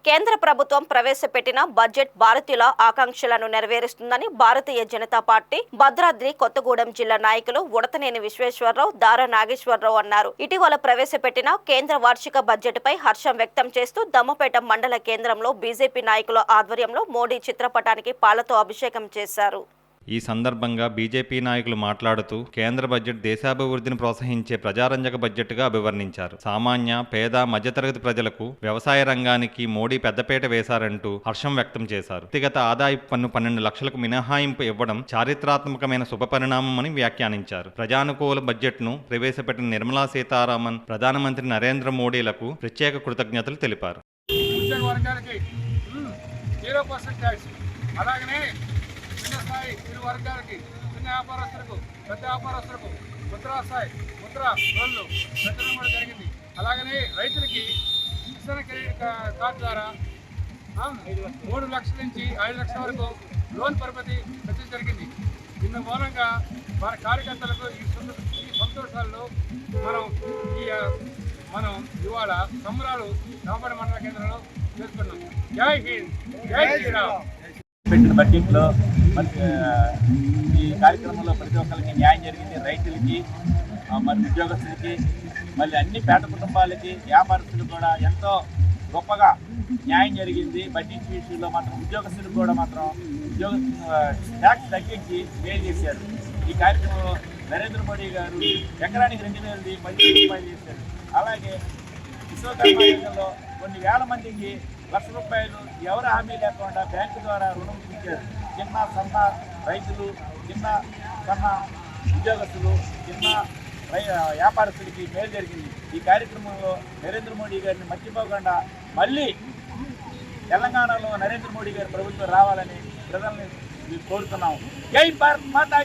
కేంద్ర ప్రభుత్వం ప్రవేశపెట్టిన బడ్జెట్ భారతీయుల ఆకాంక్షలను నెరవేరుస్తుందని భారతీయ జనతా పార్టీ భద్రాద్రి కొత్తగూడెం జిల్లా నాయకులు ఉడతనేని విశ్వేశ్వరరావు, దారా నాగేశ్వరరావు అన్నారు. ఇటీవల ప్రవేశపెట్టిన కేంద్ర వార్షిక బడ్జెట్ పై హర్షం వ్యక్తం చేస్తూ దమ్మపేట మండల కేంద్రంలో బీజేపీ నాయకుల ఆధ్వర్యంలో మోడీ చిత్రపటానికి పాలతో అభిషేకం చేశారు. ఈ సందర్భంగా బీజేపీ నాయకులు మాట్లాడుతూ కేంద్ర బడ్జెట్ దేశాభివృద్ధిని ప్రోత్సహించే ప్రజారంజక బడ్జెట్గా అభివర్ణించారు. సామాన్య, పేద, మధ్యతరగతి ప్రజలకు వ్యవసాయ రంగానికి మోడీ పెద్దపీట వేశారంటూ హర్షం వ్యక్తం చేశారు. వ్యక్తిగత ఆదాయపు పన్ను 12 లక్షలకు మినహాయింపు ఇవ్వడం చారిత్రాత్మకమైన శుభపరిణామమని వ్యాఖ్యానించారు. ప్రజానుకూల బడ్జెట్ను ప్రవేశపెట్టిన నిర్మలా సీతారామన్ ప్రధానమంత్రి నరేంద్ర మోడీలకు ప్రత్యేక కృతజ్ఞతలు తెలిపారు. చిన్న స్థాయి ఇరు వర్గాలకి, చిన్న వ్యాపారస్తులకు, పెద్ద వ్యాపారస్తులకు ముద్రా లోన్లు పెట్టడం కూడా జరిగింది. అలాగనే రైతులకి కిసాన్ క్రెడిట్ కార్డు ద్వారా 3 లక్షల నుంచి 5 లక్షల వరకు లోన్ పరిమితి పెట్టడం జరిగింది. దీని మూలంగా మన కార్యకర్తలకు ఈ సంతోషాల్లో మనం ఇవాళ సంబరాలు దమ్మపేట మండల కేంద్రంలో చేసుకున్నాం. జై హింద్, జై శ్రీరామ్. పెట్టిన బడ్జెట్లో ఈ కార్యక్రమంలో ప్రతి ఒక్కరికి న్యాయం జరిగింది. రైతులకి, మరి ఉద్యోగస్తులకి, మళ్ళీ అన్ని పేద కుటుంబాలకి, వ్యాపారస్తులకు కూడా ఎంతో గొప్పగా న్యాయం జరిగింది. బడ్జెట్ విషయంలో మాత్రం ఉద్యోగస్తులకు కూడా ట్యాక్స్ తగ్గించి మేలు చేశారు. ఈ కార్యక్రమంలో నరేంద్ర మోడీ గారు ఎకరానికి 2,010 రూపాయలు చేశారు. అలాగే విశ్వకర్మ యోజనలో కొన్ని వేల మందికి ₹1,00,000 ఎవరు హామీ లేకుండా బ్యాంకు ద్వారా రుణం ఇచ్చారు. చిన్న సన్న రైతులు, చిన్న సన్న ఉద్యోగస్తులు, చిన్న వ్యాపారస్తులకి మేలు జరిగింది. ఈ కార్యక్రమంలో నరేంద్ర మోడీ గారిని మర్చిపోకుండా మళ్ళీ తెలంగాణలో నరేంద్ర మోడీ గారి ప్రభుత్వం రావాలని ప్రజల్ని కోరుతున్నాము. జై భారత్ మాతా.